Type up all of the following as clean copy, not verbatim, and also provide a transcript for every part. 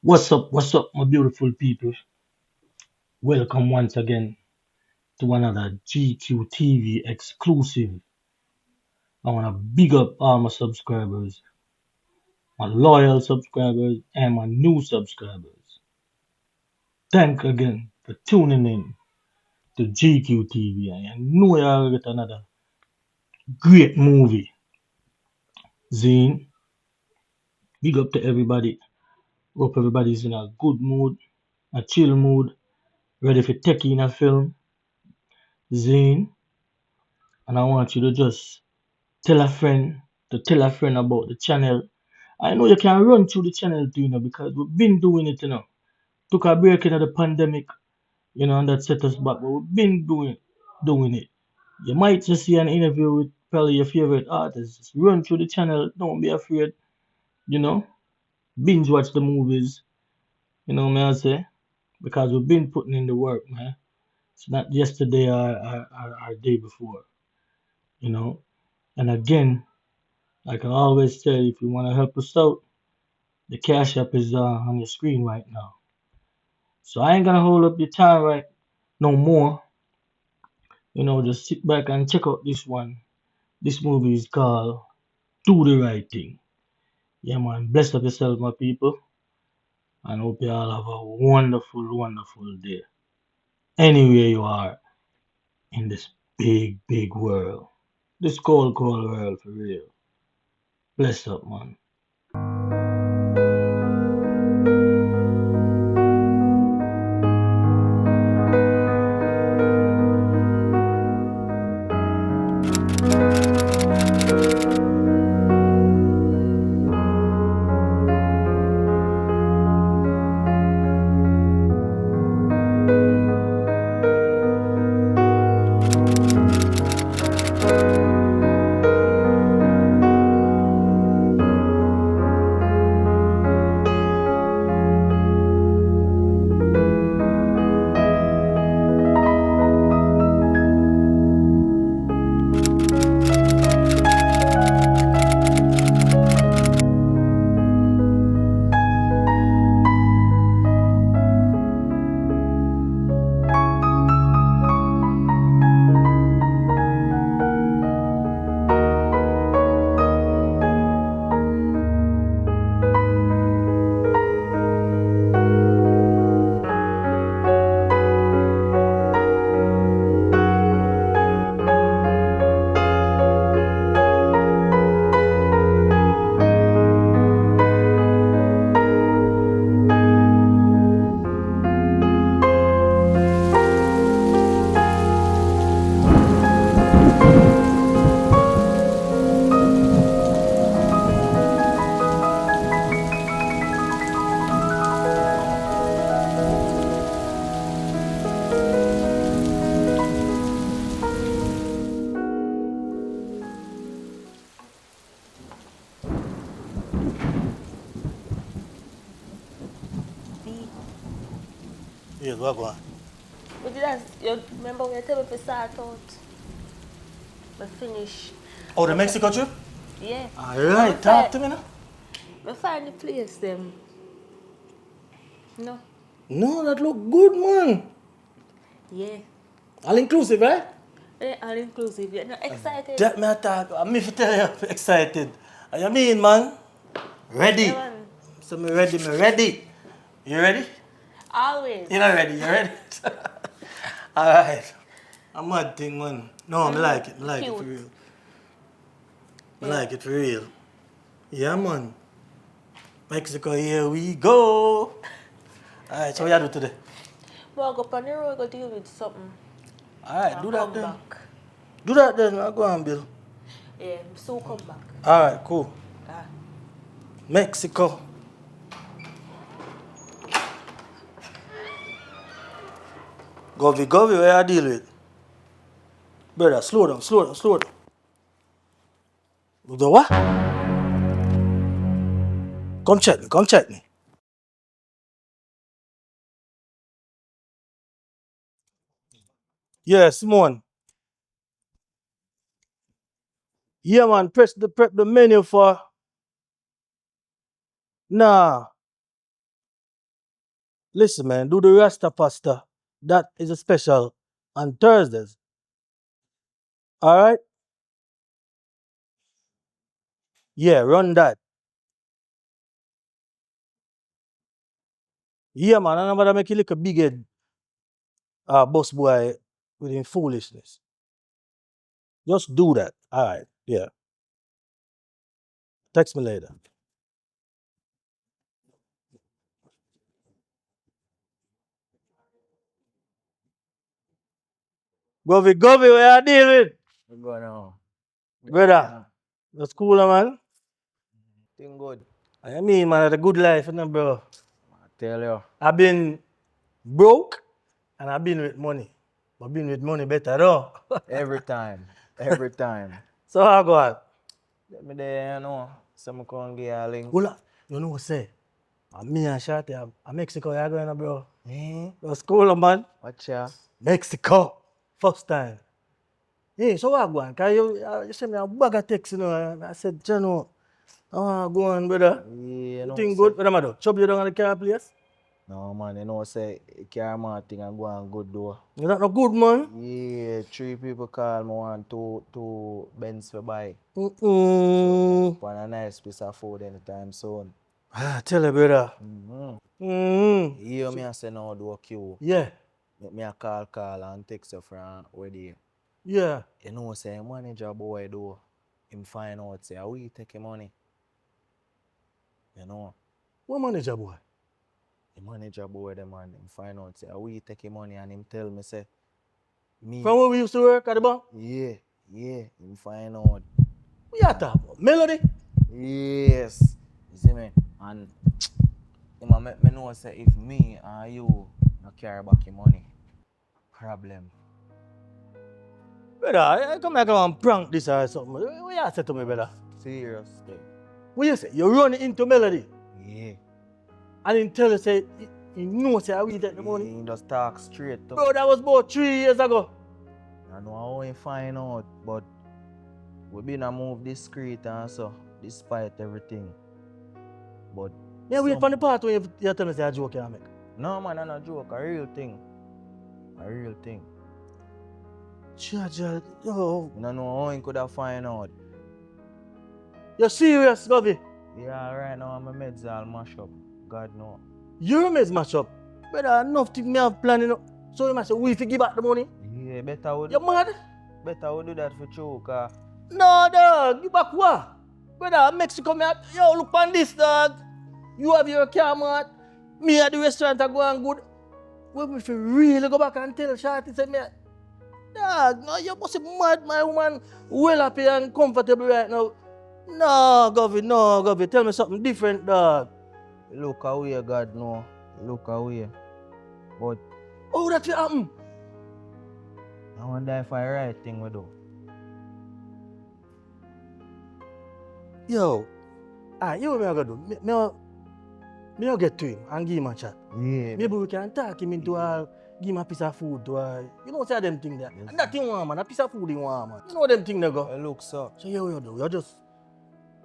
What's up, my beautiful people? Welcome once again to another GQ TV exclusive. I want to big up all my subscribers, my loyal subscribers, and my new subscribers. Thank again for tuning in to GQ TV. I know you'll get another great movie. Zine, big up to everybody. Hope everybody's in a good mood, a chill mood, ready for taking a film. Zine, and I want you to just tell a friend tell a friend about the channel. I know you can run through the channel too, because we've been doing it. Took a break in the pandemic, and that set us back, but we've been doing it. You might just see an interview with probably your favorite artist. Just run through the channel, don't be afraid, you know. Binge watch the movies, what I say? Because we've been putting in the work, man. It's not yesterday or day before, you know. And again, like I always say, if you want to help us out, the Cash App is on your screen right now. So I ain't gonna hold up your time right no more. Just sit back and check out this one. This movie is called Do the Right Thing. Yeah, man. Bless up yourself, my people. And hope you all have a wonderful, wonderful day. Anywhere you are in this big, big world. This cold, cold world for real. Bless up, man. B. Yes, what going? But you remember when you tell me to start out? But finish. Oh, the Mexico trip? Yeah. Alright, talk to me now. I find the place them. No. No, that look good, man. Yeah. All inclusive, right? Yeah, all inclusive. You're not excited. That me attack. Me fi tell you excited. You mean, man? Yeah, Ready. man. So me ready. You ready? Always. You not ready? You ready? Alright. I'm mad thing, man. No, me like it. Me like it for Cute. real. Me Yeah. like it for real. Yeah, man. Mexico, here we go. Alright, so what you do today? Well, go on the road, go deal with something. Alright, And do that come then. back. Do that then. I'll go on, Bill. Yeah, so come back. Alright, cool. Ah. Mexico. Govy, where I deal with? Brother, slow down. The what? Come check me. Yeah, Simone. Yeah, man, prep the menu for. Nah. Listen, man, do the Rasta pasta. That is a special on Thursdays. All right? Yeah, run that. Yeah, man, and I'm gonna make you look a big head boss boy with him foolishness. Just do that. All right. Yeah. Text me later. Govy, where you deal with? What's going on? Brother, that's cool, man. Thing good. I mean, man, it's a good life, you know, bro. I tell you. I've been broke and I've been with money. I've been with money better, though. Every time. Every time. So I go on. Let me there, you know. Some can get a link. Hold on. You know what I say? Me and Shorty, Mexico, you going, bro. Eh? That's cool, man. Watch ya. Mexico. First time. Hey, so I go on. Cause you send me a bag of text, you know. And I said, you know, I want to go on, brother. Yeah, You know. think good? What am I do? Chop you down on the car place? No, man, you know, say, camera thing and go on good door. You not no good, man. Yeah, 3 people call me want two Benz for buy. Mm-mm. For a nice piece of food anytime soon. Tell you, brother. Yeah, me I say no do queue. Yeah. Make me a call and text you from where they. Yeah. You know, say manager boy do. Him find out say how we take him money. You know. What manager boy? The manager boy them and him find out say how we take him money and him tell me say me. From where we used to work at the bank? Yeah, him find out. We are talking about Melody. Yes. You see me? And him a make me know say if me and you no carry back him money, problem. Brother, I come here and prank this or something. What you say to me, brother? Seriously. What you say? You run into Melody Yeah. and him tell you say he knows how we take the money. He just talk straight to. Bro, that was about 3 years ago. I know how he find out, but we been a move discreet and so, despite everything. But Yeah, wait for the part when you tell me say a joke you make. no man, I'm not a joke, a real thing. A real thing. Judge, yo. You don't know how he could have find out. You're serious, Govy? Yeah, right now my meds all mash up. God know. Your mates match up. Brother, enough thing me have planning. So you must say we fi give back the money. Yeah, better would You mad? better would do that for you, cause No, dog. Give back what? Brother, Mexico, me yo, look on this, dog. You have your camera. Me at the restaurant are going good. When we feel really go back and tell Shorty say me, dog, no, you must be mad, my woman. Well happy and comfortable right now. No, Govy, tell me something different, dog. look away, God know. Look away. But Oh, that will happen. I wonder if I right thing we do. Yo, you know what I'm going to do? Me I'll get to him and give him a chat. Yeah. Maybe we can talk him into give him a piece of food to you know say them thing there. Yes. And that thing want man, a piece of food in want man. You know them thing they go. It looks so. So you do, you just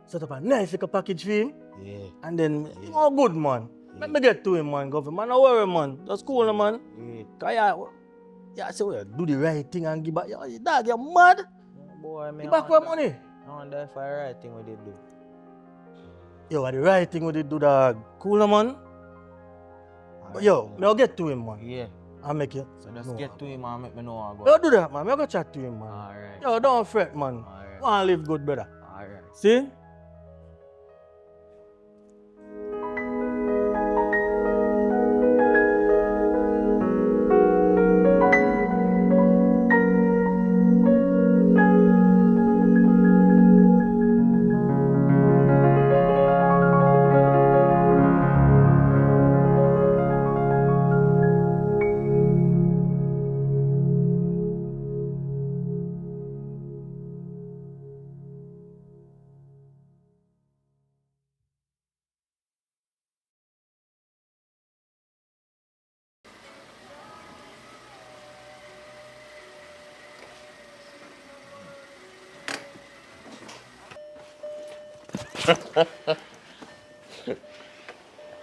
set up a nice little package for him Yeah. and then you know good man. Yeah. Let me get to him man, government. Man, no worry man. That's cool man. Yeah. Cause yeah, say well, do the right thing and give back. Yo, dog, you mad? Boy, me Give back your money. I wonder if I right thing we did do. Yo, the right thing we did do dog. Cool man. But yo, I'll get to him man. Yeah. I'll make you. So just know get what. to him and make me know how I go. Yo, do that man. I'll go chat to him man. Alright. Yo, don't fret man. Alright. Want to live good brother. Alright. See?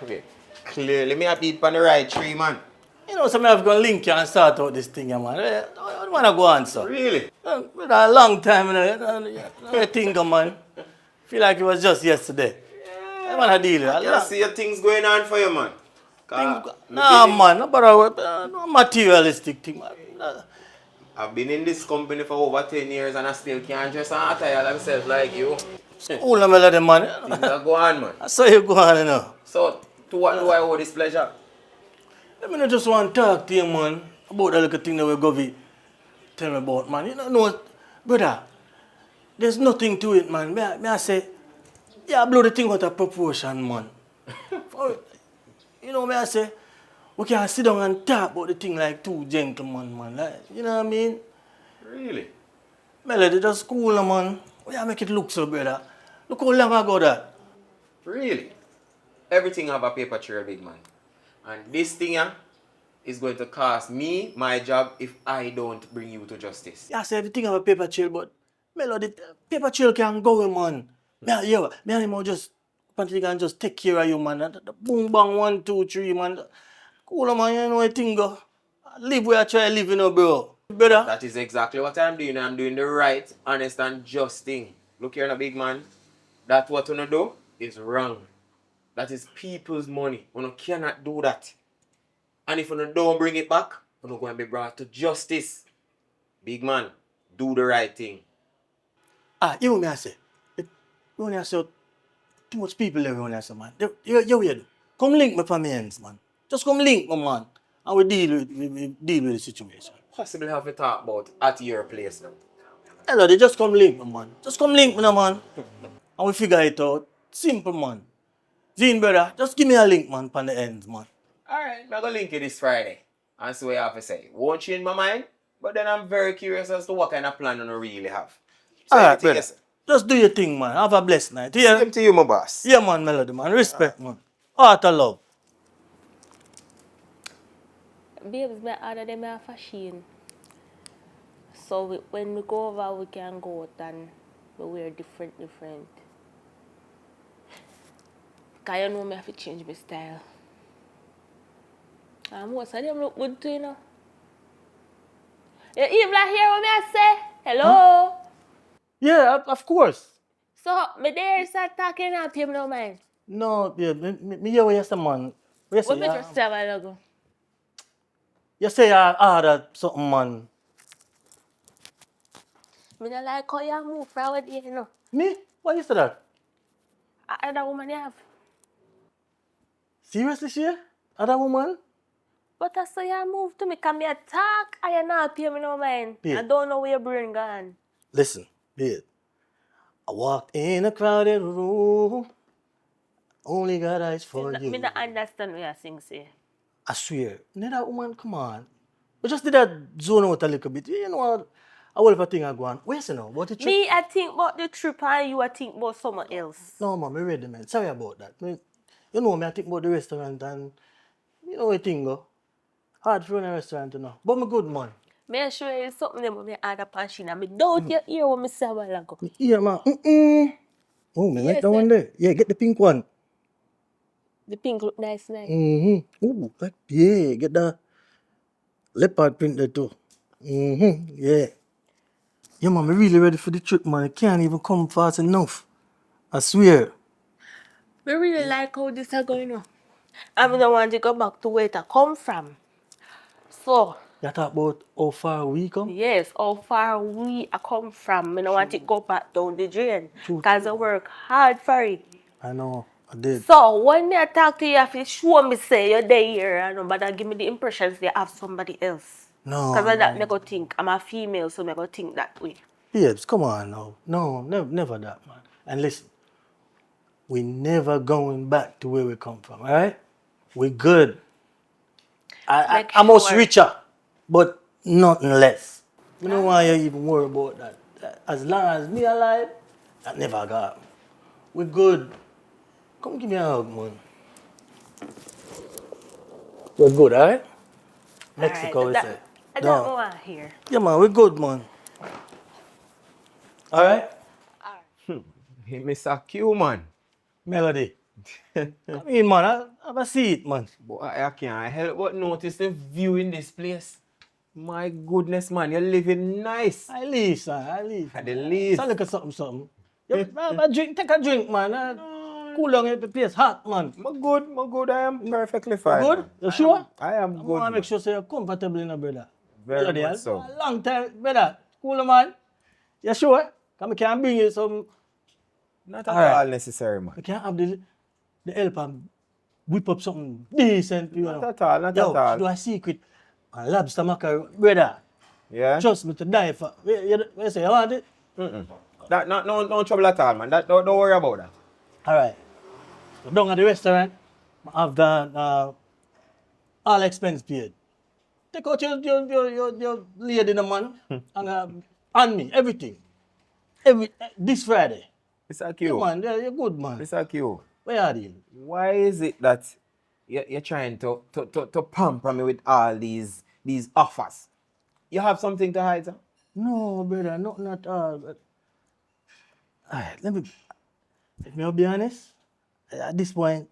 Okay. Clearly, me a beat on the right tree, man. You know, so I have to link you and start out this thing, man. I don't want to go on, sir. Really? With a long time, you know, think, man. Feel like it was just yesterday. I want to deal with I it. can see your things going on for you, man. Nah, man, no materialistic thing, man. I've been in this company for over 10 years and I still can't dress and attire myself like you. School and melody, man. Things are going on, man. I saw you go on, you know. So, to what do I owe this pleasure? I mean, I just want to talk to you, man, about the little thing that we're going to tell me about, man. You know, brother, there's nothing to it, man. May I say, yeah, I blow the thing out of proportion, man. You know, may I say, we can sit down and talk about the thing like two gentlemen, man. Like, you know what I mean? Really? Melody, just cool, man. We have make it look so, brother. Look how long ago that. Really? Everything have a paper trail, big man. And this thing here is going to cost me my job if I don't bring you to justice. Yeah, I say everything have a paper trail, but Melody, paper trail can go, man. Me and him will just, can just take care of you, man. The boom, bang, 1, 2, 3, man. Cool, man, you know what thing go. Live where I try to live, you know, bro. Brother. That is exactly what I'm doing. I'm doing the right, honest, and just thing. Look here, big man. That what you do is wrong. That is people's money. You cannot do that. And if you don't bring it back, you're going to be brought to justice. Big man, do the right thing. You know what I say? You know what I say? Too much people there, you know what I say, man. You weird. Come link me for me ends, man. Just come link me, man. And we deal with the situation. Possibly have to talk about at your place now. Hello, they just come link me, man. Just come link me now, man. And we figure it out. Simple, man. Zine, brother, just give me a link, man, on the ends, man. Alright, I'm going to link you this Friday. And see what you have to say. Won't change my mind, but then I'm very curious as to what kind of plan you really have. So Alright, brother. Just do your thing, man. Have a blessed night. Yeah? Same to you, my boss. Yeah, man, Melody, man. Respect, man. Heart of love. Babes, my order them a fashion. So when we go over, we can go out and we wear different. Because you know me have to change my style. And most of them look good too, you know. You even hear what I say? Hello? Huh? Yeah, of course. So, me there start talking and people no mind. No, yeah, me hear what you say, man. What you say? What me just say a while ago? You say you ordered something, man. Me not like how you move forward here, you know. Me? Why you say that? Other woman you have. Seriously, she? Other woman? But I say you move to me, come here talk and you not pay me no mind. Yeah. I don't know where your brain gone. Listen, babe. I walked in a crowded room. Only got eyes for you. Me not understand what you sing, say. I swear. Need that woman, come on. We just did that zone out a little bit. You know what? I will have a thing I go on. Where's you know? What the trip? Me, I think about the trip and you, I think about someone else. No, man, me ready, man. Sorry about that. You know me, I think about the restaurant and you know what thing go. Hard for a restaurant, you know. But me good, man. Me sure you something that me order panchina. Me doubt you hear what me say a while ago. Yeah, man. Oh, me like that one there. Yeah, get the pink one. The pink look nice. Ooh, yeah, get the leopard print there too. Yeah. Yeah, man, I'm really ready for the trip, man. I can't even come fast enough. I swear. Me really like how this is going on. I don't want to go back to where it come from. So, You talk about how far we come? yes, how far we come from. I don't want to go back down the drain. Because I work hard for it. I know, I did. So, when I talk to you, you have to show me say you're there, but give me the impressions they have somebody else. No. Because of that, I go think I'm a female, so I go think that way. Babes, come on now. No, never that, man. And listen, we never going back to where we come from, all right? We're good. I'm most richer, but nothing less. You know why you even worry about that? As long as me alive, that never got me. We're good. Come give me a hug, man. We're good, all right? Mexico, all right, we say. I don't want to hear. Yeah, man, we're good, man. All right? He Mr. Q, man. Melody. Come in, man. Have a seat, man. Boy, I can't help but notice the view in this place. My goodness, man, you're living nice. At least, at least. At the least. So look at something. Have a drink, take a drink, man. Cool down the place hot, man. I'm good. I am perfectly fine. Good? Man. You sure? I am I good. want to make Man. sure you're comfortable in a brother. Very Brother, much so. A long time, brother. Cool, man. You sure? Come, I can bring you some. Not at all necessary, man. I can have the help and whip up something decent. You Not know. at all, not Yo, at all. do a secret. And lobster mackerel, brother. Yeah? Trust me to die for. You say you want it? That no trouble at all, man. Don't worry about that. All right. So down at the restaurant, I have the all expense paid. Take out your lady, the man, and me, everything. This Friday. It's a Yeah, cue. man, you're good, man. It's a cue. Where are you? Why is it that you're trying to pamper me with all these offers? You have something to hide, sir? No, brother, not at all. But, all right, let me be honest. At this point,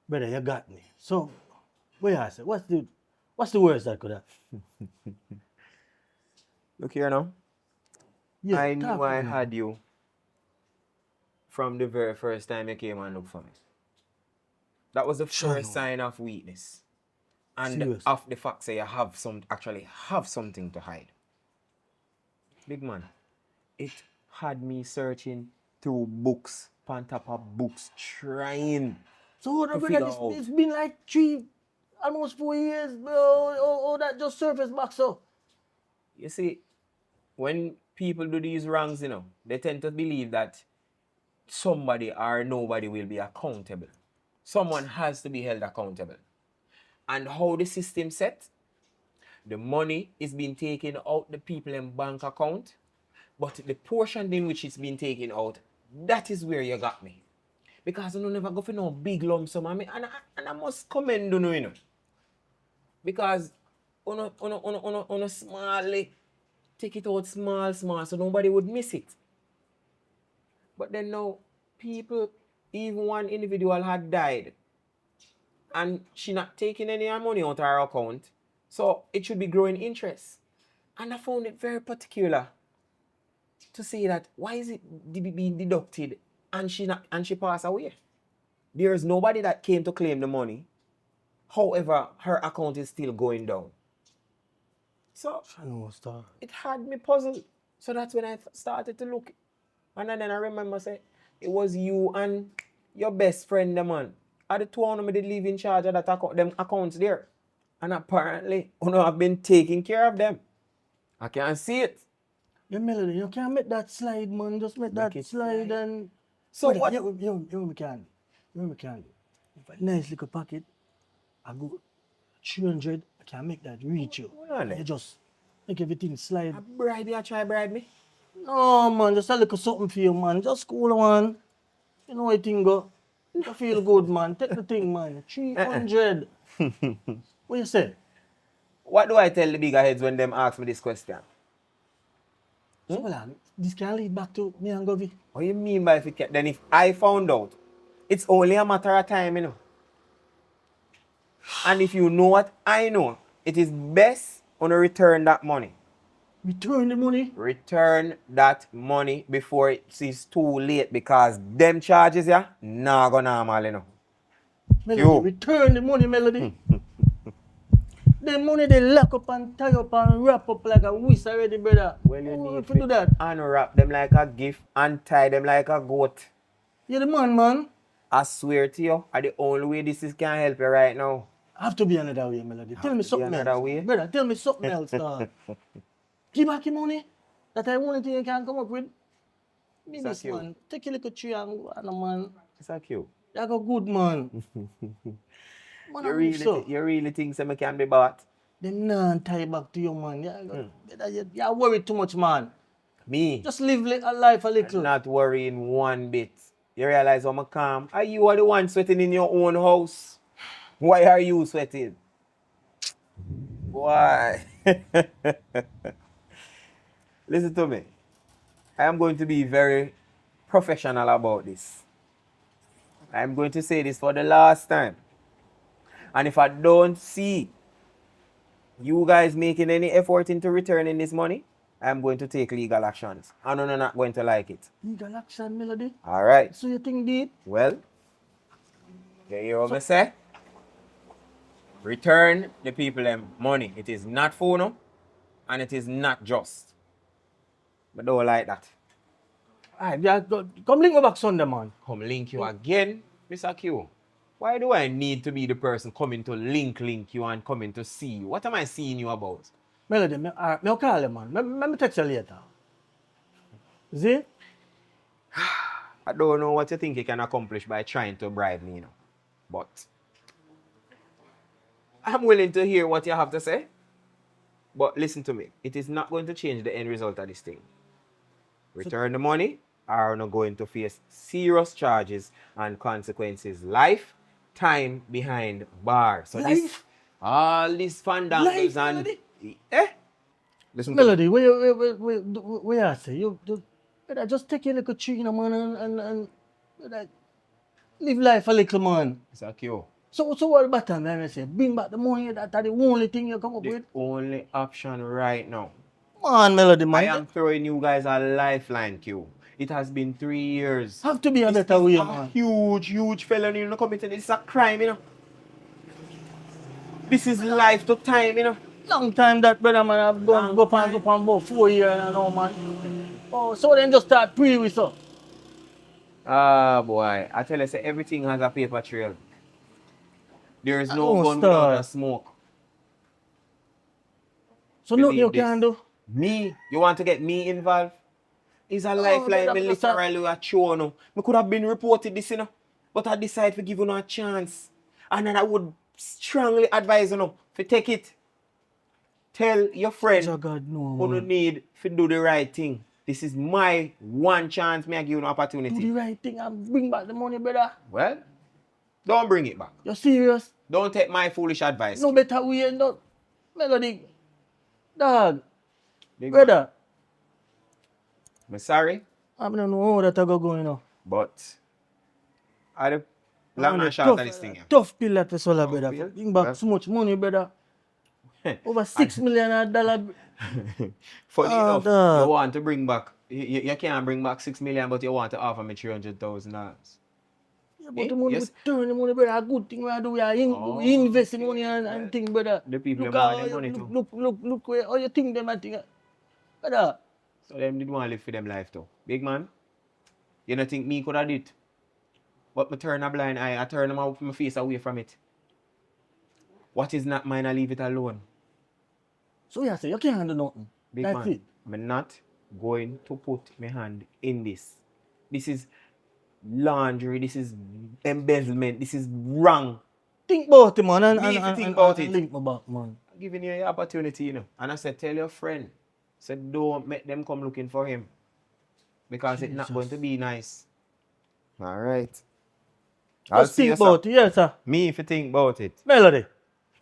brother, you got me. So, where I say, what's the worst I could have? Look here now. Yeah, I knew talk I to me. had you from the very first time you came and looked for me. That was the first sign of weakness. And Serious? of the fact that you actually have something to hide. Big man, it had me searching through books, on top of books, trying. So, to brother, figure out. it's been like almost 4 years, bro. Oh, that just surfaced back, so. You see, when people do these wrongs, they tend to believe that somebody or nobody will be accountable. Someone has to be held accountable. And how the system set, the money is being taken out the people in bank account, but the portion in which it's being taken out, that is where you got me. Because I don't never go for no big lump sum, and I must commend you, because on a small, take it out small, so nobody would miss it. But then now, people, even one individual had died, and she not taking any money out of her account, so it should be growing interest. And I found it very particular to say that why is it being deducted and she passed away? There is nobody that came to claim the money. However, her account is still going down. So it had me puzzled. So that's when I started to look. And then I remember say it was you and your best friend, the man. Are the two of them did live in charge of that them accounts there. And apparently, I've been taking care of them. I can see it. Yeah, Melody, you can't make that slide, man. Just make that slide and. So brother, what? You can. If a nice little pocket, I go 300, I can make that reach you. You just make everything slide. I bribe you, try bribe me. No, man, just a little something for you, man. Just cool, man. You know how it thing go. You feel good, man. Take the thing, man. 300. What you say? What do I tell the bigger heads when them ask me this question? So, well, this can lead back to me and Govy. What do you mean by if it can? Then if I found out, it's only a matter of time, And if you know what I know, it is best on to return that money. Return the money? Return that money before it is too late, because them charges, nah go normal, Melody, return the money, Melody. The money they lock up and tie up and wrap up like a whisk already, brother. Well, you need to do that. Unwrap them like a gift and tie them like a goat. You're the man. I swear to you, the only way this can help you right now. I have to be another way, Melody. Tell me something else. Way? Brother, tell me something else, dog. Give back your money. That I only thing you can come up with. Be this, man. Take a little tree and go on, man. It's a cute. You're a good man. Man, you really think something can be bought? Them not tie back to you, man. You're worried too much, man. Me? Just live a life a little. I'm not worrying one bit. You realize I'm calm? Are you the one sweating in your own house? Why are you sweating? Why? Listen to me. I am going to be very professional about this. I'm going to say this for the last time. And if I don't see you guys making any effort into returning this money, I'm going to take legal actions. And I'm not going to like it. Legal action, Melody. All right. So you think did? Well, you hear what I say? Return the people them money. It is not phone and it is not just. But don't like that. Alright, yeah, come link me back Sunday, man. Come link you again, Mr. Q. Why do I need to be the person coming to link you and coming to see you? What am I seeing you about? Melody, I'll call you, man. Let me text you later. See? I don't know what you think you can accomplish by trying to bribe me, But I'm willing to hear what you have to say. But listen to me. It is not going to change the end result of this thing. Return the money, or are not going to face serious charges and consequences. Life, time behind bars. So Life? All these fandangles and... Listen Melody, where I say? You just take your little tree, man, and live life a little, man. It's a cue. So what about that, man? I say, bring back the money, that's the only thing you come up with. The only option right now. Man, Melody, man. I am throwing you guys a lifeline, Q. It has been 3 years. Have to be a better way, man. Huge felony, committing. It's a crime, This is life to time, Long time that, brother, man. I've gone go on about 4 years and all, man. Oh, so then just start pre with so. Ah, boy. I tell you, say, everything has a paper trail. There is no gun without a smoke. So nothing you can do? Me? You want to get me involved? It's a lifeline. Me literally a show, no. Me could have been reported this, But I decided to give you a chance. And then I would strongly advise you, to take it. Tell your friend who need to do the right thing. This is my one chance. Me I give you an opportunity. Do the right thing and bring back the money, brother. Well, don't bring it back. You're serious? Don't take my foolish advice. No better way, no. Melody. Dog. Brother. I'm sorry. I don't know how that I go going now. But I the long and short of this thing. Tough pill that we swallow, brother. Bring back so much money, brother. Over $6 million. Funny enough, you want to bring back, you can't bring back $6 million, but you want to offer me $300,000. Yeah, but the money, we turn the money, brother. A good thing we do, we invest in money and things, brother. The people look have the money too. Look where all you think them and things. Brother. So them did want to live for them life too. Big man, you don't think me could have did it? But me turn a blind eye, I turn my face away from it. What is not mine, I leave it alone. So you say you can't do nothing. Big That's man, it. I'm not going to put my hand in this. This is laundry, this is embezzlement, this is wrong. Think about it, man, and think about it. link me back, man. I'm giving you an opportunity, And I said, tell your friend. Said, don't make them come looking for him. Because it's not going to be nice. All right. Just think about it, yes, sir. Me, if you think about it. Melody.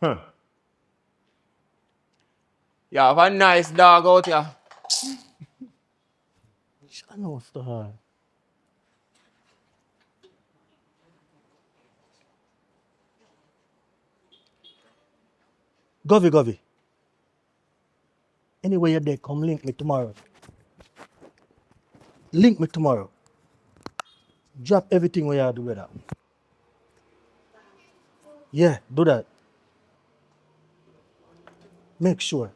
Huh. You have a nice dog out here. I know what's the hard. Govy. Anyway you're there, come link me tomorrow. Link me tomorrow. Drop everything where you do with that. Yeah, do that. Make sure.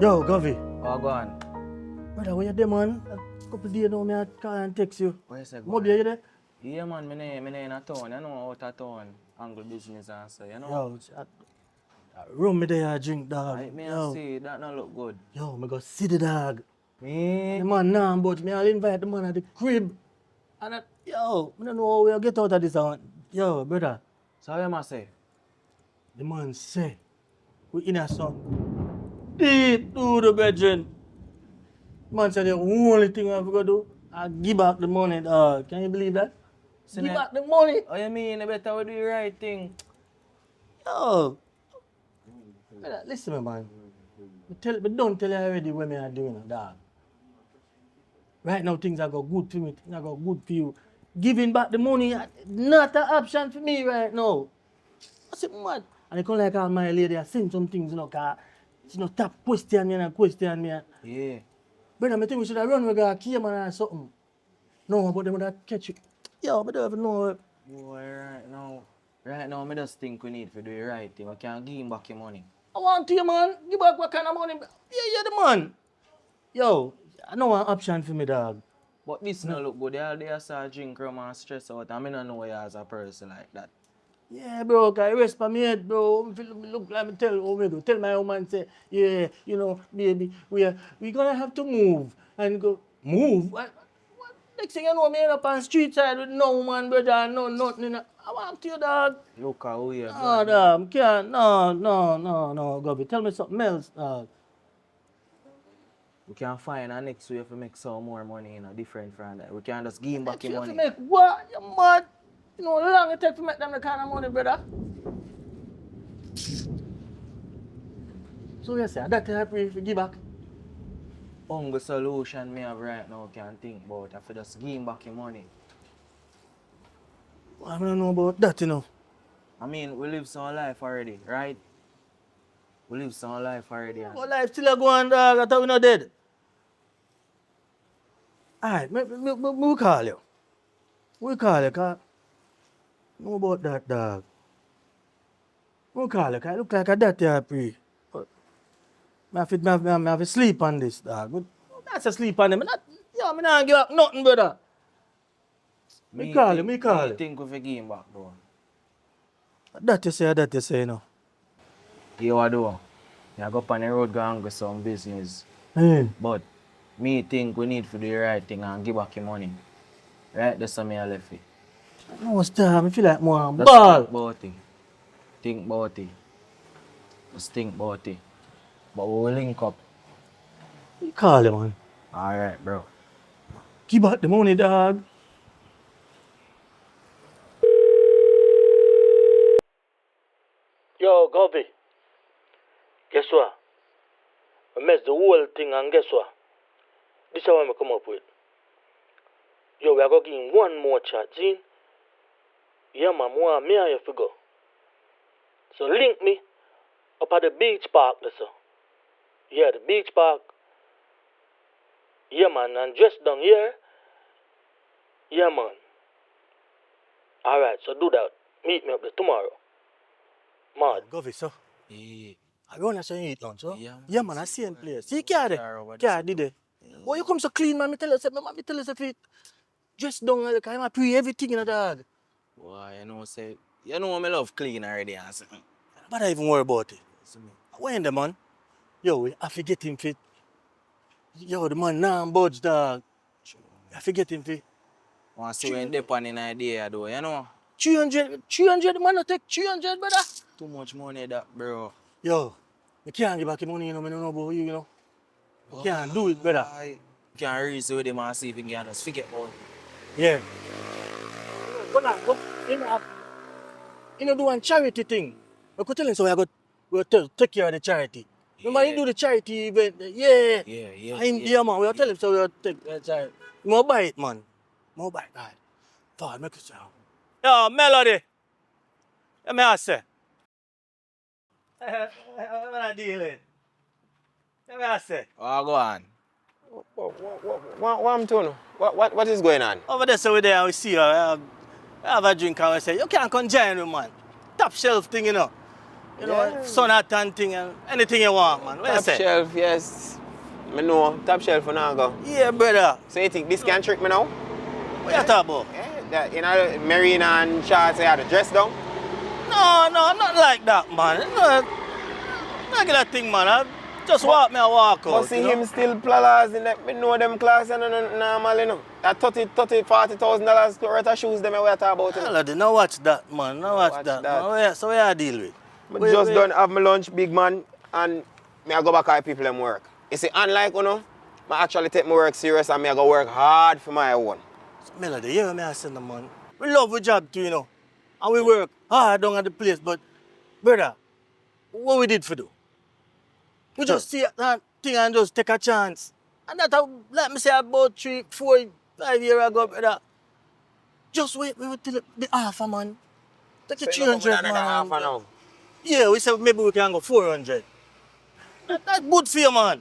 Yo, Govy. Oh, go on. Brother, where you there, man? A couple of days now, I call and text you. What you say, go Moby, on? you there? Yeah, man, me in a town. You know, out of town. Angle business and so, you know. Yo, rum me there, I drink, dog. I me Yo, see, that not look good. yo, me go see the dog. Me? The man nah, but me I'll invite the man at the crib. And yo, I don't know how we'll get out of this one. Yo, brother, So what you must say? the man say, we in a song. Deep to the bedroom. Man said the only thing I've got to do, I give back the money, dog. Can you believe that? See Give me- back the money. Oh, you mean you better we do the right thing? Yo, brother, listen me, man. But don't tell you already what me are doing, dog. Right now, things are go good for me. Things are go good for you. Giving back the money, not an option for me right now. I said, mad. And I come like all my lady, I send some things, you know, cause she no stop question me and question me. Yeah. Brother, I think we should have run with a Cayman or something. No, but they would have catch you. Yo, but I don't even know. Boy, right now, I just think we need to do the right thing. We can't give him back your money. I want to you, man. Give back what kind of money? Yeah, the man. Yo, I know an option for me, dog. But this no look good. They all day start drink rum and stress out. And I don't know you as a person like that. Yeah, bro, cause I rest my head, bro. Me feel me look like me tell oh me do. Tell my woman say, yeah, you know, baby, we gonna have to move and go move. What? Next thing you know, me end up on street side with no man, brother, no nothing. You know. I want to you, dog. Look how we No, dog, can't. No, Gobby. Tell me something else, dog. We can find a next way to make some more money, you know, different from that. We can just give him back You your have to money. make what? You mad? You know how long it take to make them the kind of money, brother? So you say that I pray if you give back. Only solution me have right now can think about if I just give him back your money. I don't know about that, you know. I mean, we live some life already, right? We live some life already. And Our life still a go on, dog. I thought we not dead. Alright, me call you. We call you, cause know about that, dog. We call you, cause it look like a that I pray. But I have to sleep on this, dog. But that's a sleep on them. Me not give up nothing, brother. Me call you. Me think we forgive him back, bro. That you say, you know. You what do? You go up on the road go and go some business. Hey. But me think we need to do the right thing and give back your money. Right? That's what me I left it. No, star, I feel like more Just ball. think about it. Think about it. Just think about it. But we will link up. We call you, man. Alright, bro. Give back the money, dog. Yo, Govy. Guess what? I messed the whole thing and guess what? This is what I come up with. Yo, we are going to give him one more chat, see? Yeah, man, me and you figure. So link me up at the beach park, sir. Yeah, the beach park. Yeah, man, and just down here. Yeah, man. Alright, so do that. Meet me up there tomorrow. Mad. Govy, sir. Yeah. I want to say eat lunch, huh? Yeah, Man, I see him place. See, Care did it. Boy, you come so clean, man. Me tell you, if it just down, like, I'm a pre everything in a dog. Boy, you know me love clean already and something. But I even worry about it. When the man? Yo, I forget him fit. Yo, the man now budge, dog. I forget him fit. Want to see when they pan in idea though, you know? 300, the man no take 300, brother. Too much money that, bro. Yo, I can't give back the money, you know, I don't know about you, you know. I can't do it, brother. You can reason with him and see if you can just forget about it. Yeah. But now, you know, do one charity thing. I could tell him so I go take care of the charity. Remember, he do the charity event. Yeah. Yeah, man. We tell him so we take the charity. More buy it, man. More buy it. All right. Fine, make it sound. Yo, Melody. Let me ask you. What are you dealing? Let me ask you. Oh, go on. What I'm doing? What is going on? Over there, so we there, we see you. Have a drink and we say, you can't come join me, man. Top shelf thing, you know. You know, sun hat and thing and anything you want, man. What you Top say? shelf, yes. I know. Top shelf for now go. Yeah, brother. So you think this can trick me now? What you talking about? Yeah, that, you know, Marina and Charles say I had to dress down. No, not like that, man. No, not that thing, man. I just walk me and walk out. But see him still plalas in that, me know them class and normal, you know. That $40,000 worth of shoes them I talk about, you know. Melody, now watch that, man. Now watch that, man. So where I deal with? I just done have my lunch, big man, and me I go back at people them work. You see, unlike, you know, I actually take my work serious and me I go work hard for my own. Melody, you hear me I say, man. We love our job too, you know. And we work hard down at the place, but, brother, what we did for do? We just see that thing and just take a chance. And that, like me say, about 3, 4, 5 years ago, brother. Just wait till the half, man. Take it 300, man. Half an hour. Yeah, we said maybe we can go 400. That's good for you, man.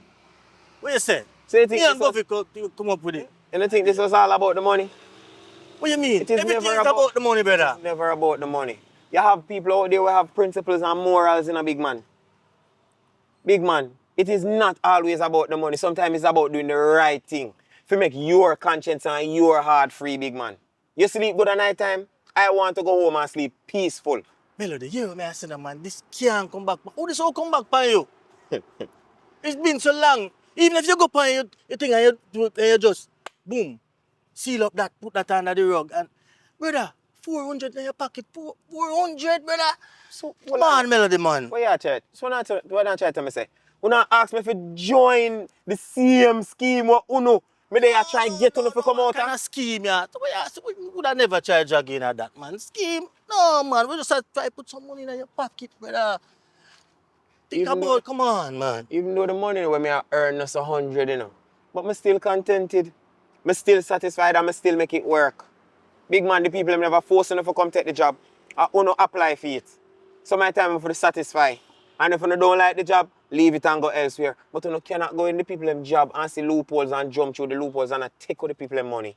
What you say? So you think Me and Goffy come up with it. And I think this was all about the money? What you mean? It is Everything never is about the money, brother. It's never about the money. You have people out there who have principles and morals in a big man. Big man, it is not always about the money. Sometimes it's about doing the right thing to make your conscience and your heart free, big man. You sleep good at night time? I want to go home and sleep peaceful. Melody, you hear me I say that, man. This can't come back. How this all come back by you? It's been so long. Even if you go by you think and you just, boom, seal up that, put that under the rug. And, brother, 400 in your pocket. 400, brother. So, come on, Melody, man. What you try? So what you try to me say? You not ask me if you join the same scheme what Uno. Me they try to get Uno to come out. What kind of scheme, yeah? We would have never tried dragging at that, man. Scheme? No, man. We just try to put some money in your pocket, brother. Think about, come on, man. Even though the money when me earn us 100, you know. But me still contented. Me still satisfied and me still make it work. Big man, the people them never force enough to come take the job. I only apply for it. So my time for to satisfy. And if you don't like the job, leave it and go elsewhere. But you cannot go in the people them job and see loopholes and jump through the loopholes and take out the people them money.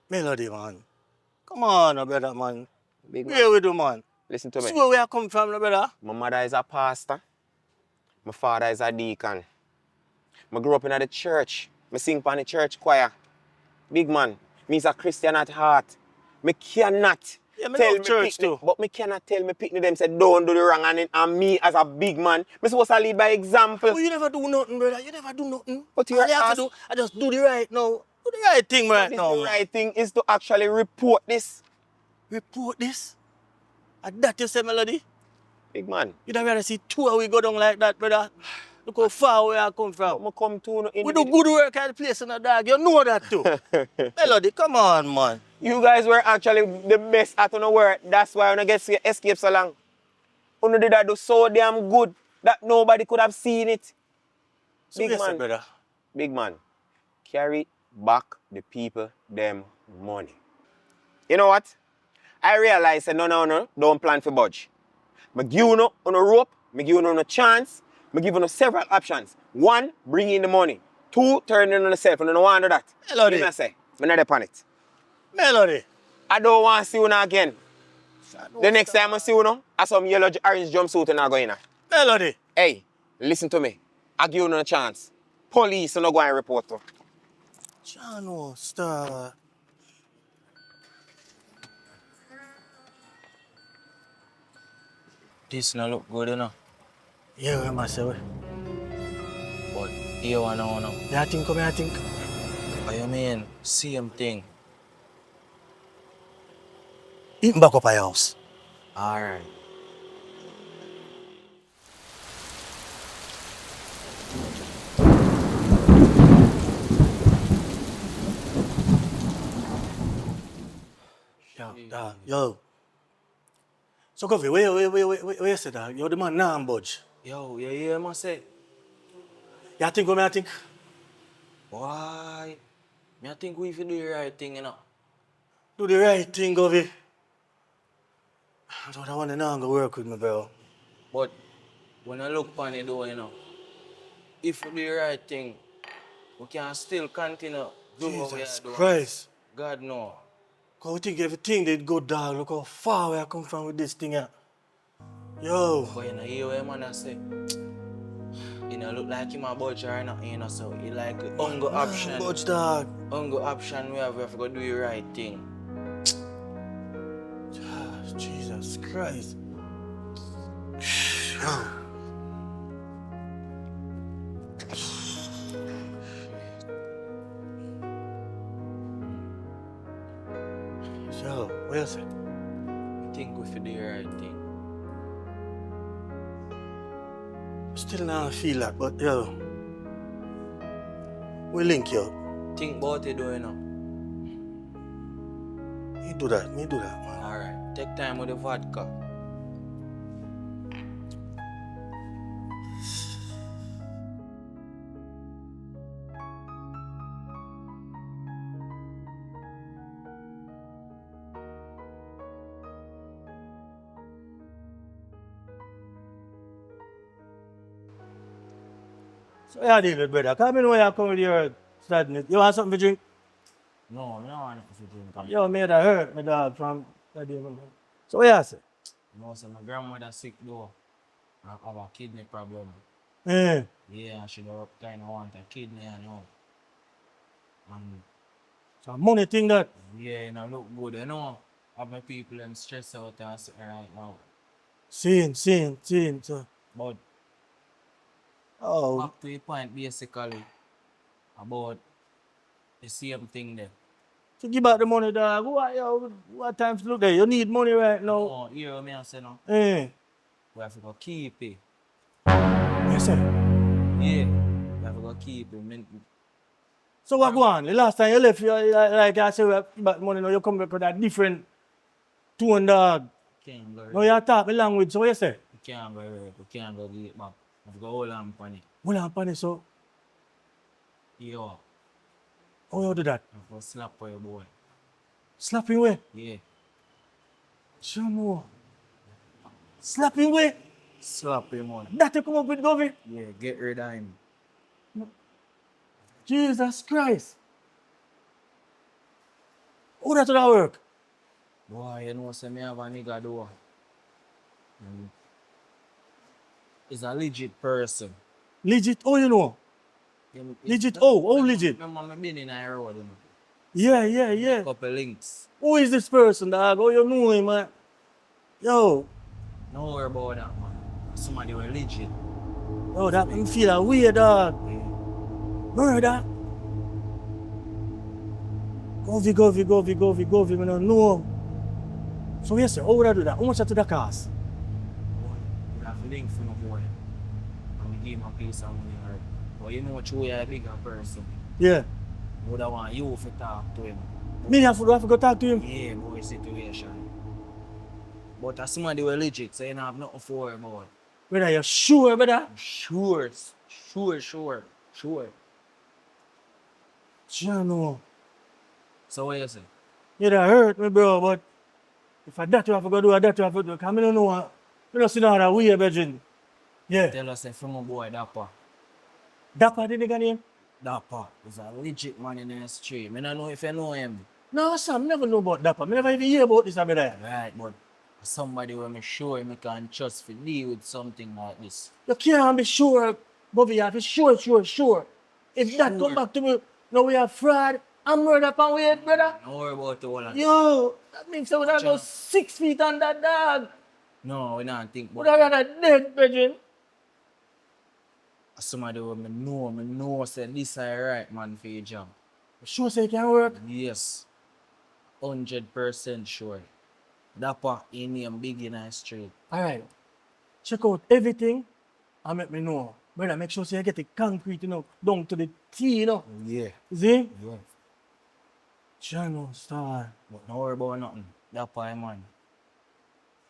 Melody, man. Come on, brother, man. Big man. Where we do, man? Listen to me. See where I come from, brother? My mother is a pastor. My father is a deacon. I grew up in the church. I sing in the church choir. Big man, me is a Christian at heart. Me cannot tell me church pickney, too. but me cannot tell me pickney them say don't do the wrong and me as a big man, me supposed to lead by example. But you never do nothing, brother. You never do nothing. But you all you have to do, I just do the right now. Do the right thing right now. The right thing is to actually report this. Report this? And that you say, Melody? Big man. You'd rather see two of we go down like that, brother. Look how far where I come from. I come to we do good work at the place in the dog. You know that too. Melody, come on, man. You guys were actually the best at your work. That's why you get to escape so long. You did that do so damn good that nobody could have seen it. So Big man, brother. Big man, carry back the people them money. You know what? I realize that no, don't plan for budge. I give you no on a rope, I give you no a chance, I give you several options. One, bring in the money. Two, turn it on yourself. I don't want to do that. Melody. Give me a say. I'm not upon it. Melody. I don't want to see you again. The next time I see you, I saw some yellow orange jumpsuit and I go in. Melody. Hey, listen to me. I give you no chance. Police are not going to report you. Chano, star. This not look good enough. Yeah, I must say. But you wanna know. Yeah, I think. What you mean? Same thing. Eat back up at your house. Alright. Yo. So, Coffee, where you say that? You're the man now, budge. Yo, you hear me say? You think what I think? Why? I think we should do the right thing, you know. Do the right thing, Govey. I don't want to know go work with me, bro. But when I look upon it, though, you know, if we do the right thing, we can still continue doing what we are Jesus doing. Christ. God know. Because we think everything did go down. Look how far we come from with this thing here. Yo. But you know, hear what man I say. You know, look like him a butcher or nothing, you know, so he like hunger option. Butch dog. Hunger option we have to go do the right thing. Jesus Christ. Yo, what you say? I think we should do the right thing. Still not feel that, but yo. We link you up. Think about it though, you know. Me do that, man. Alright, take time with the vodka. So yeah, deal with brother. Come in where you come with your sadness. You want something to drink? No, I don't want to drink. Yo, me that hurt my dog from that day. So what you say? No, so my grandmother sick though. I have a kidney problem. Eh. Yeah, she kind of want a kidney and all. And So money thing that. yeah, you know, look good, you know. Have my people them stressed out and stuff right now. Seeing. So. But Oh. back to the point basically about the same thing there. So give back the money, dog. What time to look there? You need money right now. Oh, you hear me I say now? Eh. We have to go keep it. What you say? Yeah, we have to go keep it. So what go on? The last time you left, like I said, you back money now, you come back with a different tone, dog. Can't go Now you talk the language, so what you say? We can't go hurt. We can't go get it back. We have to go hold on upon it. Hold on, Panny, so Yo, how you do that? we have to slap for your boy. Slap him way? Yeah. Sure know. Slap him way? Slap him on. That you come up with, Govy? Yeah, get rid of him. Jesus Christ. How that work? Boy, you know, say me have a nigga though. And he's a legit person. Legit, oh you know? Legit, oh legit? Remember me been in a road, you know. Yeah. Couple links. Who is this person, dog? Oh, you know him, man? Yo, No worry about that, man. Somebody were legit. yo, that make me feel a weird, dog. Yeah. Murder. Govy, I don't know. So yes, sir, how would I do that? How much to the cost? Boy, you have link for my boy. And we give him a piece of money. Right? But you know what, you're a bigger person. Yeah. Would I want you to talk to him? Me have to go talk to him. Yeah, boy, situation. But as somebody were legit, so you don't have nothing for worry about. Brother, you sure, brother? Sure. Jano. So what you say? Yeah, that hurt me, bro, but if I that you have to go do, that you have to do. Because I don't know, I don't see no other way, Virgin. Yeah. Tell us from my boy Dapper. Dapper, the nigga name? Dapper is a legit man in the street. I don't know if you know him. No, Sam, never know about Dapper. I never even hear about this, brother. Right, but somebody when me sure I can trust to deal with something like this. You can't be sure, Bobby, you have to sure. If that come back to me, now we have fraud and murder upon we head, brother. Don't worry about the whole of Yo, that means I would have go 6 feet on that dog. No, we don't think Would have rather dead, Virgin. somebody when me know say this is the right man for your job. Sure say it can work. Yes. 100% sure. Dapper in name big in the street. Alright. Check out everything and make me know. Brother, make sure you get the concrete, down to the T, Yeah. See? Yeah. Channel star. But don't worry about nothing. Dapper man.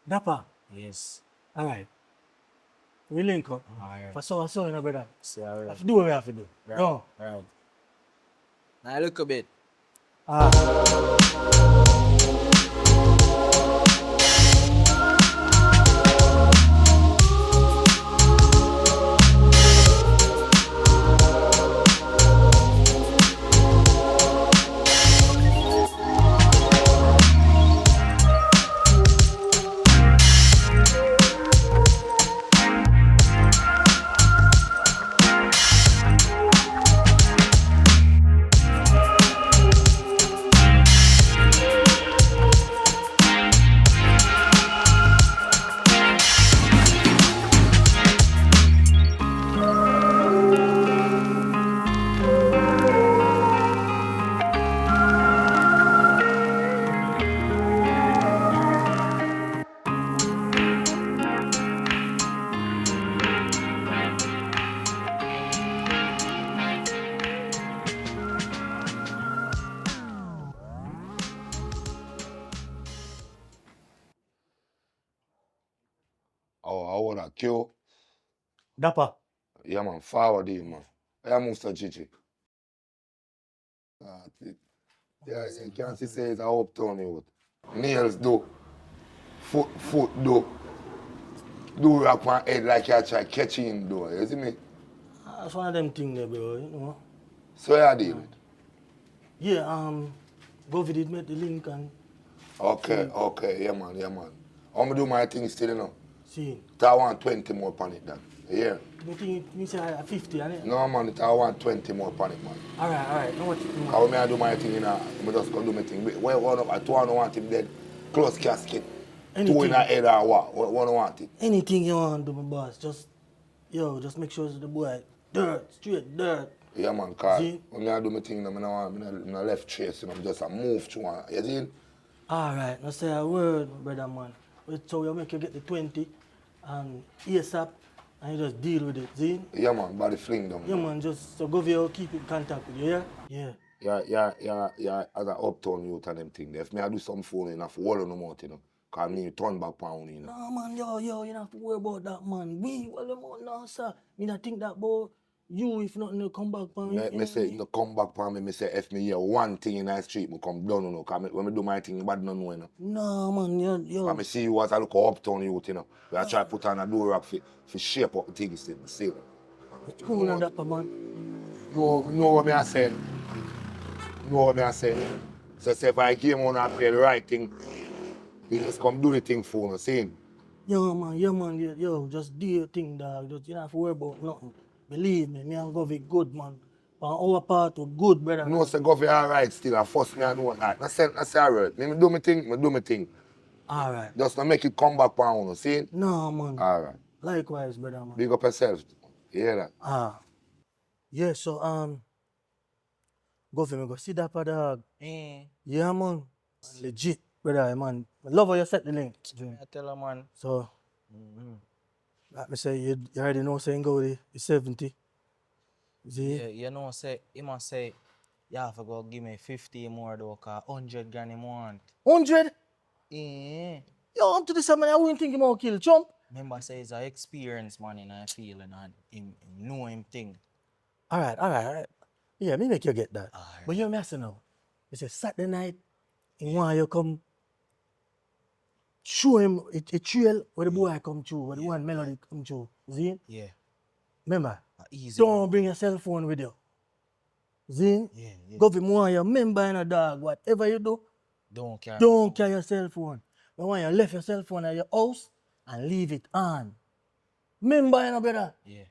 Dapper. Yes. Alright. We link up. Alright. For so, brother. See, Have alright. to do what we have to do. Right. No. Right. Now look a bit. Q. Dapper. Yeah, man. Forward in, man. I am Mr. Gigi. Yeah, you can't see say it's a uptown youth. Nails do. Foot do. Do rap on head like you try catching do. You see me? That's one of them things there, bro, you know. So you deal with. Yeah, Govy did make the link and Okay, yeah man. I'm gonna do my thing still, you know. see. I want 20 more on it then. Yeah. You think me say I 50, innit? No man, I want 20 more on it, man. Alright, no what you How me I do my thing, you know, I just go do my thing. Where one of I don't want him dead. Close casket. Anything. Two in a head or what? One want it. Anything you want to do, my boss. Just make sure it's the boy straight dirt. Yeah man, cause See? when I do my thing, I'm not left trace, you know, I'm just a move to one. You see? Alright, now say a word, brother man. So we make you get the 20 and ASAP and you just deal with it, see? Yeah man, body fling them. Yeah man, just so go there, keep in contact with you, yeah? Yeah, as an uptown youth and them thing. If me I do some phone enough, wall on them out, you know. Cause me turn back pound, you know. No man, you don't have to worry about that man. We well them out now, sir. Me not think that about you if nothing to come back on you. Me say, no come back for me say, if me hear one thing in the street, me come down, you know. Cause when me do my thing, bad no know, you know. No man, yo. I see you as I look uptown youth, you know. We I try put on a door rack for shape up the things, you know. See? It's cool and that, man. You know what me I say? You know what me I say? So say if I came on and play the right thing, you just come do the thing for me, see? Yeah man, yo, just do your thing, dog. Just, you don't have to worry about nothing. Believe me and Govy good, man. On our part, we're good, brother. No, say Govy alright still, and first me I know that. I say alright. Me do my thing. Alright. Just not make it come back on you, see? No, man. Alright. Likewise, brother, man. Big up yourself. You hear that? Yeah, so, Govy, me go see that for dog. Yeah, man. Legit, brother, man. I love how you set the link. I tell her, man. So, like me say, you already know saying go the 70. See? Yeah, you know, he must say, you have to go give me 50 more though, cause 100 grand him want. 100? Yeah. Yo, up to this man, I wouldn't think him out kill Chump. Remember, say it's an experience, man, in a feeling, and him know him thing. Alright. Yeah, me make you get that. Alright. But you know me now. It's a Saturday night, he want you come show him a trail where the boy come through, where the one melody come through. See? Yeah. Remember? Easy. Don't bring your cell phone with you. See? Yeah. Go for more you remember in a dog, whatever you do, Don't carry your cell phone. But when you left your cell phone at your house and leave it on. Remember, you know, brother? Yeah.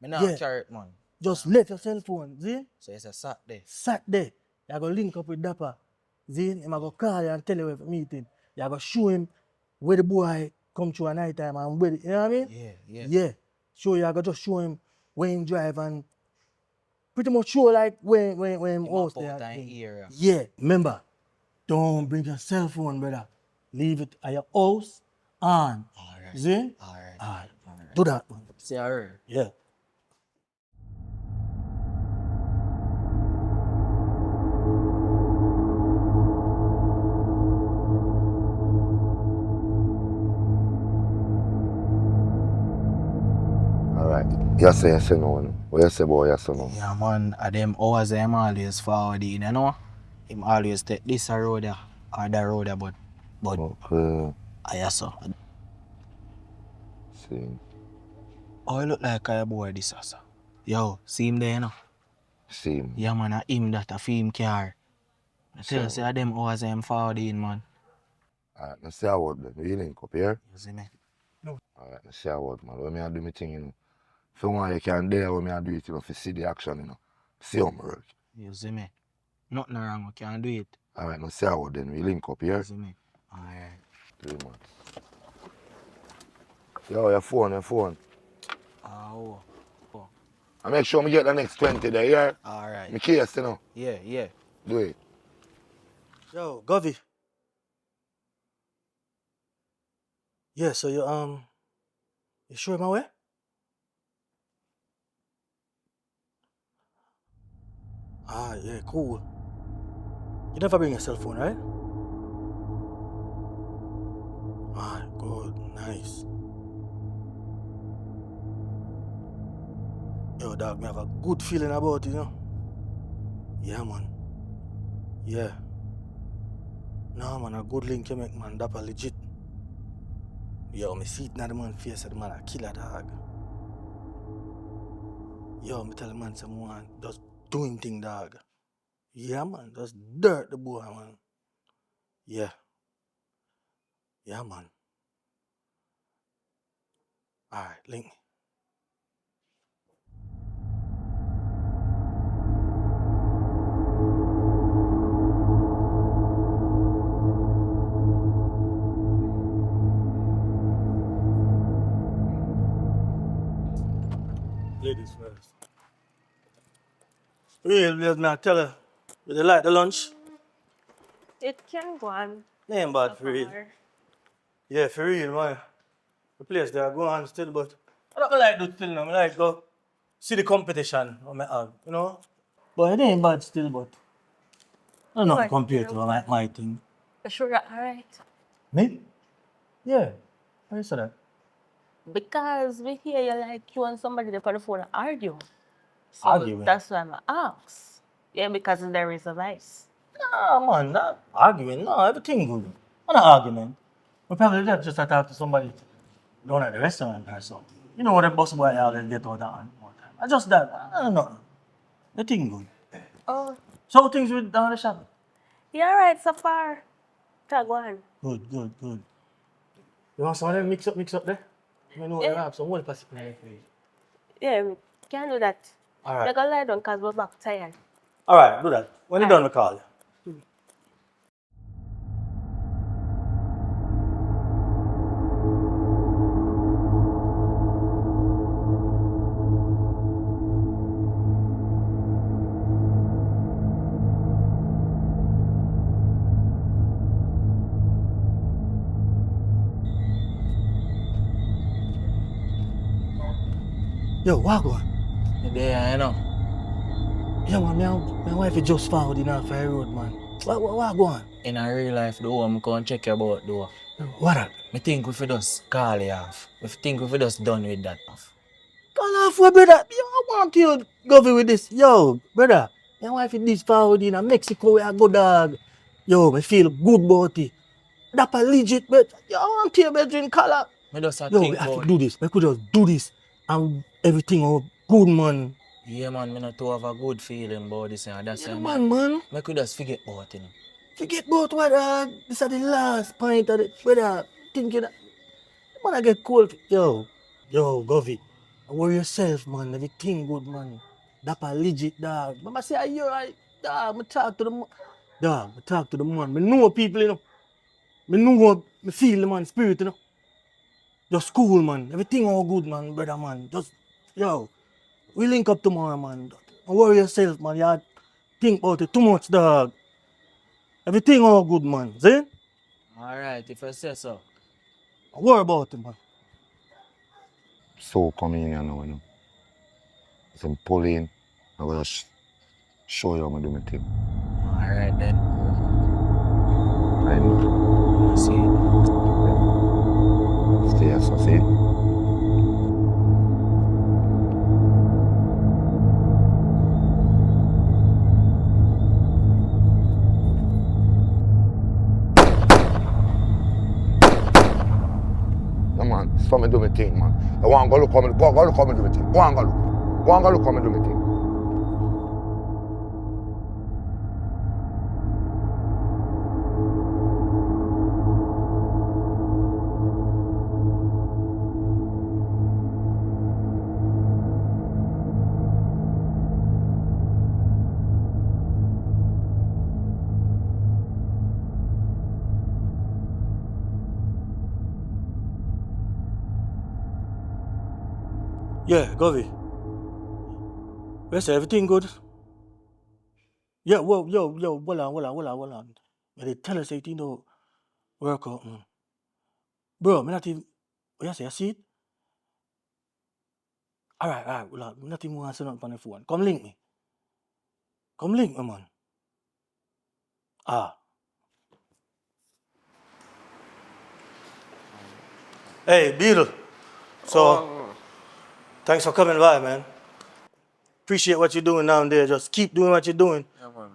Me not carry it, man. Just left your cell phone, see? So it's a Saturday. Saturday, you go link up with Dapper. See? Him go call you and tell you where to meet him. You go show him where the boy come through at night time and where, you know what I mean? Yeah. Show you, I go just show him where him drive and pretty much show like where him house there. Area. Yeah. Remember, don't bring your cell phone, brother. Leave it at your house on. Alright. See? Alright. Do that, man. See her. Yeah. Alright. You say no. What you say, boy, you say no? Yeah, man, at them hours I'm always forward in, you know? Him always take this road there, or that road there, but Okay. I saw. See. Oh, you look like a boy this also. Yo, see him there, you know? See him. Yeah, man, a him that a film car. I tell you, say at them hours I'm forward in, man. Alright, let's see how then. We link up here. You see me? Alright, let's see how man. When me I do my thing, you know. If you want, you can there when me I do it, you know, to see the action, you know. See how me work. You see me? Nothing wrong, we can do it. Alright, let's see how then. We link up here. You see me? Alright. 3 months. Yo, your phone. Oh. I make sure me get the next 20 there, yeah? Alright. Me case, you know. Yeah. Do it. Yo, Govy. Yeah, so you sure my way? Yeah, cool. You never bring your cell phone, right? Good, nice. Yo, dog, me have a good feeling about it, you know? Yeah, man. Yeah. Nah, man, a good link you make, man. That legit. Yo, me see it now the man face of the man a killer, dog. Yo, me tell the man someone just do him thing, dog. Yeah, man, just dirt the boy, man. Yeah. Yeah, man. Alright, link me. Ladies first. Real, me I tell her. Do they like the lunch? It can go on. Name bad for real. Yeah, for real, man. The place there go on still, but I don't like do still now. I like go see the competition on my have, you know? But it ain't bad still, but I don't know compared to my thing. You sure you're alright? Me? Yeah. Why you say that? Because we hear you like you and somebody there on the phone argue. So Arguing? that's why I'm asked. Yeah, because there is a vice. Nah, man, not arguing. No, everything good. I'm not arguing. We probably just talk to somebody down at the restaurant or something. You know what the bus boy always get out that one time. I just that. I don't know. The thing good. Oh, So things with down the shop. you're alright so far. Go on. Good, good, good. You want some of them mix up there? I know you have some whole pacific for you. Yeah, we can do that. Alright. We're gonna lie down because we're back tired. Alright, do that. When you're done, we call you. Yo, what going? You there, you know? Yeah, man, my wife is just forward in off the road, man. What going? In a real life, though, I'm going to check your boat, though. What that? I think we should just call you off. I think we should just done with that. Call off, what, brother? Yo, I want you to go with this. Yo, brother, my wife is this forward in Mexico where I go, dog. Yo, I feel good about it. That's a legit, but yo, I want you to call up. I just Yo, think we have to about do this. We could just do this and everything all good, man. Yeah, man, I not to have a good feeling about this. And that's Yeah, why man. I could just forget about it. Forget about what, this is the last point of it. Brother, thinking that, man, I get cold. Yo, Govy, worry yourself, man. Everything good, man. That's a legit, dog. Mama say, you're right, dog. I talk to the man. Dog, I talk to the man. I know people, you know. I know what I feel the man spirit, you know. Just cool, man. Everything all good, man, brother, man. Just, yo, we link up tomorrow, man. Don't worry yourself, man. You think about it too much, dog. Everything all good, man. See? Alright, if I say so. Don't worry about it, man. So come in here now, you know. Some pull in. I will just show you how I do my thing. Alright then. I know. See. Stay here, so see. No man, stop me do my thing, man. I want to go look how me do my thing. Go on, go look. Go on, go look how me do my thing. Yeah, Govy. Yes, everything good? Yeah, well, yo, hold on. But they tell us everything don't work out, man. Bro, me not even, what you say, you see it? Alright, hold on. Me not even want to send up on the phone. Come link me, man. Hey, Beetle. So, thanks for coming by, man. appreciate what you're doing down there. Just keep doing what you're doing. Yeah, man.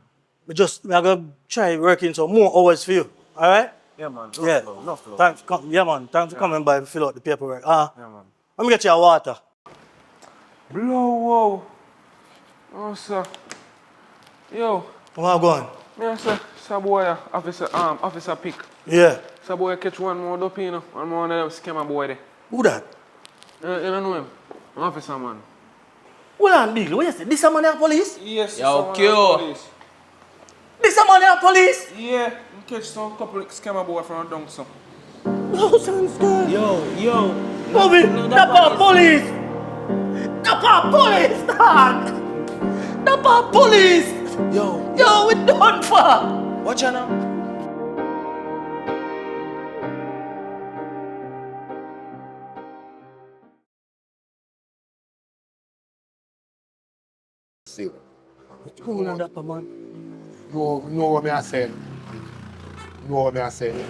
I'm gonna try working some more hours for you. All right? Yeah, man. Yeah. No flow. Thanks. Yeah, man. Thanks for coming by to fill out the paperwork. Yeah, man. Let me get you a water. Blow, wow. Oh, sir. Yo, Come on, go on. me say boy, officer pick. Yeah. So boy catch one more dope, you know. One more of them scammer boy there. Who that? You don't know him? An officer, man. Hold on, Big. What you say? This a man of police? Yes, Yo, someone Q. on police. This a man of police? Yeah, you catch some couple scammer boy from down some. No, sounds good. Yo. Bobby, that's our police. That's our police, dog. That's our police. Yo, we done for. Watch out now. See. What's going on, Dapper, man? Know what me I say? Know what me I say?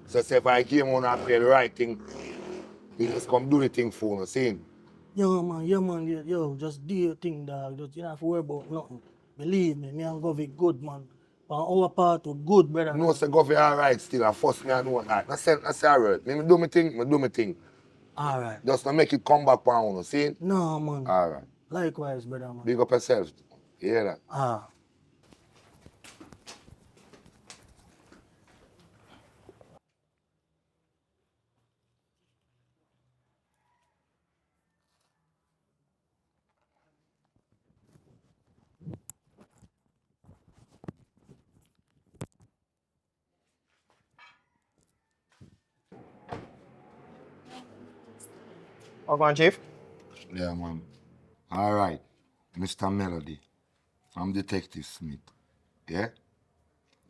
So say if I came on and play the right thing, you just come do the thing for me, see? Yo, man, yo, just do your thing, dog. Just, you don't have to worry about nothing. Believe me and Govy good, man. On our part, we're good, brother. No, say Govy alright still, I first me I know that. I say alright. Me do me thing. Alright. Just to make it come back on you, see? No, man. Alright. Likewise, brother, man. Big up yourself. You hear that? Over, Chief. Yeah, man. Alright. Mr. Melody. I'm Detective Smith. Yeah?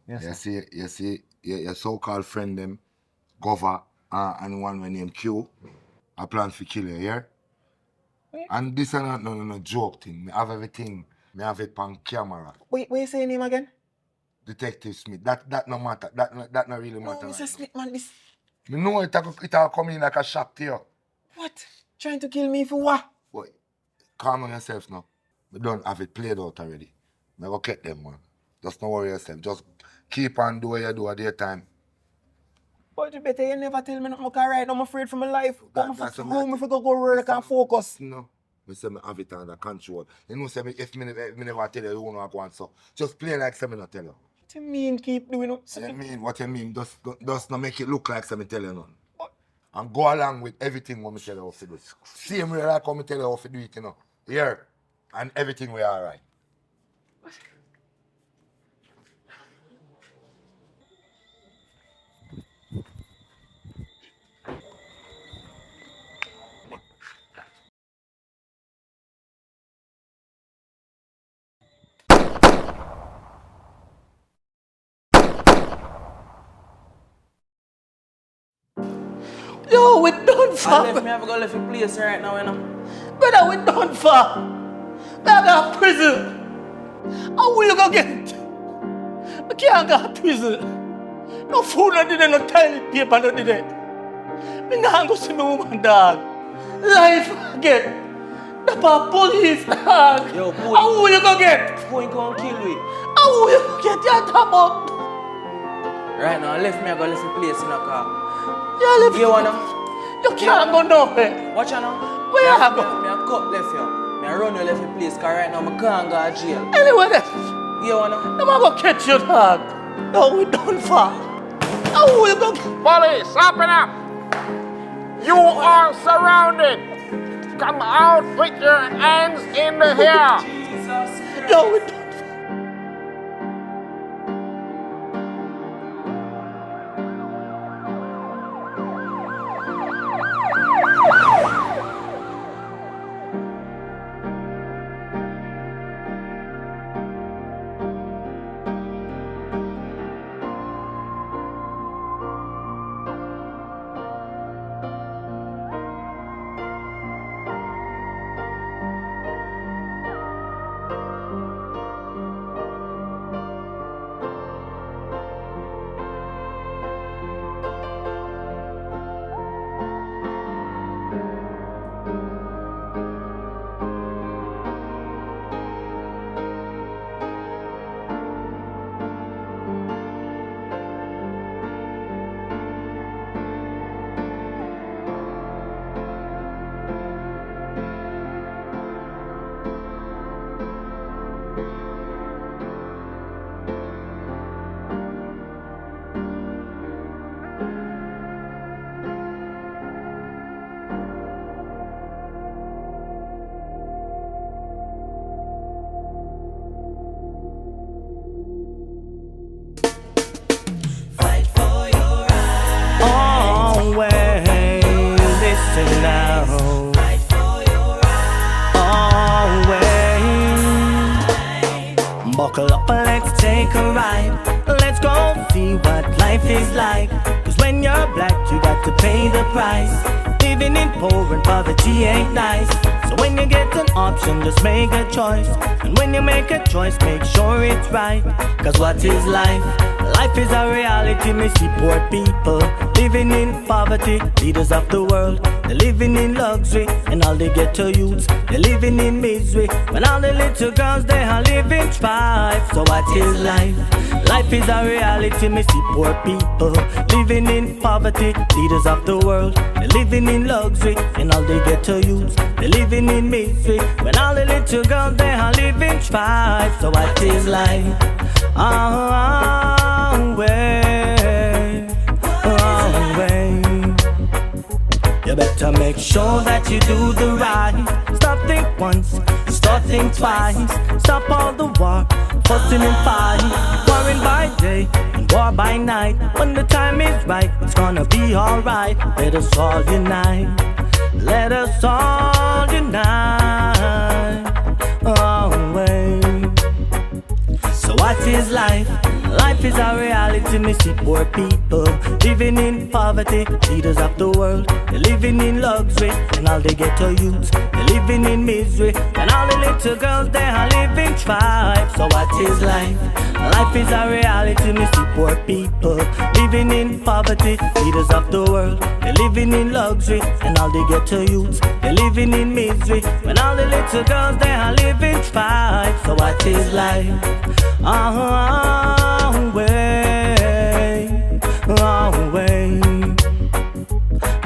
Yes. You see, your so-called friend them, Gova, and one named Q, I plan to kill you, yeah? And this is not no joke thing. Me have everything. Me have it on camera. Wait, what you say your name again? Detective Smith. That no matter. That no really matter. No, Mr. Smith, man, this... Me know it'll come in like a shock to you. What? Trying to kill me for what? Boy, calm on yourself now. We don't have it played out already. Me go get them, man. Just don't worry yourself. Just keep on doing what you do at their time. But you better you never tell me nothing, because right now I'm afraid for my life. That's Home if I go work and focus. No. Me say me have it under control. You know, say if me never tell you, you won't go on so. Just play like say me not tell you. What you mean keep doing it? What you mean? Just not make it look like say me tell you nothing. And go along with everything what me tell you how to do. Same way like how me tell you how to do it, you know. Here. And everything will alright. Yo, we done for. I left me have to go left your place right now, you know. Brother, we done for. We have got prison. How will you go get it? We can't go to prison. No food, no did it, no toilet paper, no did it. Me not go see my woman, dog. Life again. The police, dog. Yo, boy. How will you go get? Boy, come kill me. How will you go get your top up? Right now, I left me I go left your place in a car. You left. You wanna? You can't go nowhere. Watch out now. Where you go? Me a cut left you. Me a run you left your place, because right now I can't go to jail. Anyway, then. You wanna? I'm gonna catch you, dog. No, we done for. How will you go? Police, open up! You are surrounded! Come out with your hands in the air! Jesus. No, we done. Buckle up and let's take a ride. Let's go see what life is like. Cause when you're black, you got to pay the price. Living in poor and poverty ain't nice. So when you get an option, just make a choice. And when you make a choice, make sure it's right. Cause what is life? Life is a reality. Me see poor people living in poverty. Leaders of the world, they're living in luxury. And all the ghetto youths, they're living in misery. When all the little girls, they are living strife. So what is life? Life is a reality. Me see poor people living in poverty. Leaders of the world, they're living in luxury. And all the ghetto youths, they're living in misery. When all the little girls, they are living strife. So what is life? Way. You better make sure that you do the right. Stop think once, start think twice. Stop all the war, fussing and fighting. Warring by day and war by night. When the time is right, it's gonna be alright. Let us all unite. Let us all unite. So what is life? Life is a reality. Me see poor people living in poverty. Leaders of the world, they're living in luxury. And all the ghetto youths, they're living in misery. And all the little girls, they are living strife. So what is life? Life is a reality. Me see poor people living in poverty. Leaders of the world, they're living in luxury. And all the ghetto youths, they're living in misery. When all the little girls, they are living strife. So what is life? Way.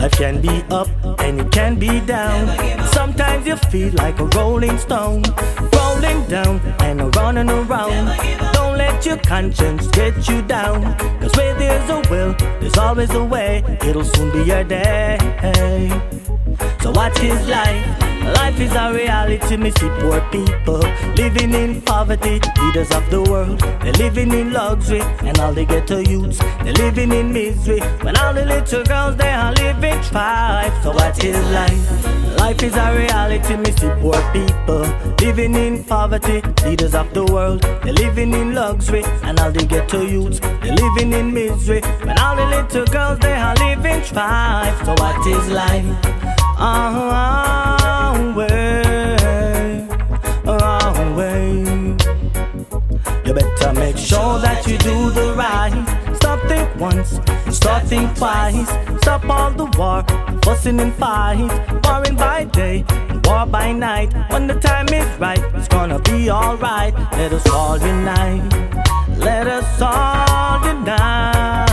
Life can be up and it can be down. Sometimes you feel like a rolling stone, rolling down and running around. Don't let your conscience get you down. Cause where there's a will, there's always a way. It'll soon be your day. So what is life? Life is a reality. Me see poor people living in poverty. Leaders of the world, they're living in luxury. And all the ghetto youths, they're living in misery. When all the little girls, they are living strife. So what is life? Life is a reality. Me see poor people living in poverty. Leaders of the world, they're living in luxury. And all the ghetto youths, they're living in misery. When all the little girls, they are living strife. So what is life? Way. You better make sure that you do the right. Stop think once, start think twice. Stop all the war, fussing and fight. Warring by day and war by night. When the time is right, it's gonna be alright. Let us all unite. Let us all unite.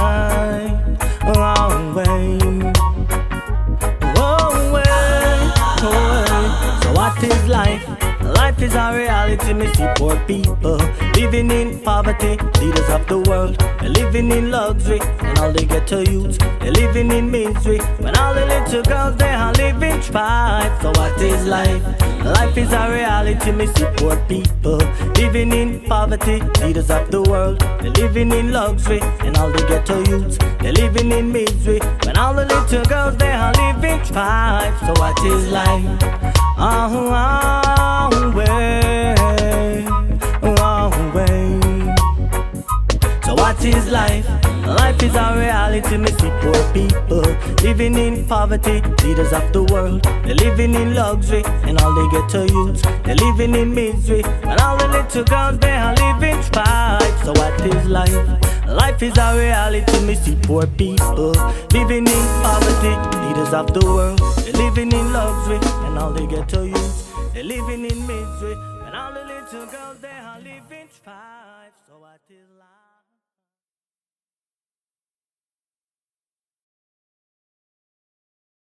So what is life? Life is a reality. Me see poor people living in poverty. Leaders of the world, they're living in luxury. And all the ghetto youths, they're living in misery. When all the little girls, they are living strife. So what is life? Life is a reality. Me see poor people living in poverty. Leaders of the world, they're living in luxury. And all the ghetto youths, they're living in misery. When all the little girls, they are living strife. So what is life? Way. So what is life? Life is a reality. Me see poor people living in poverty. Leaders of the world, they're living in luxury. And all the ghetto youths, they're living in misery. When all the little girls, they are living strife. So what is life? Life is a reality. Me see poor people living in poverty. Leaders of the world, they're living in luxury. And all the ghetto youths, they're living in misery. And all the little girls, they are living strife. So what is life?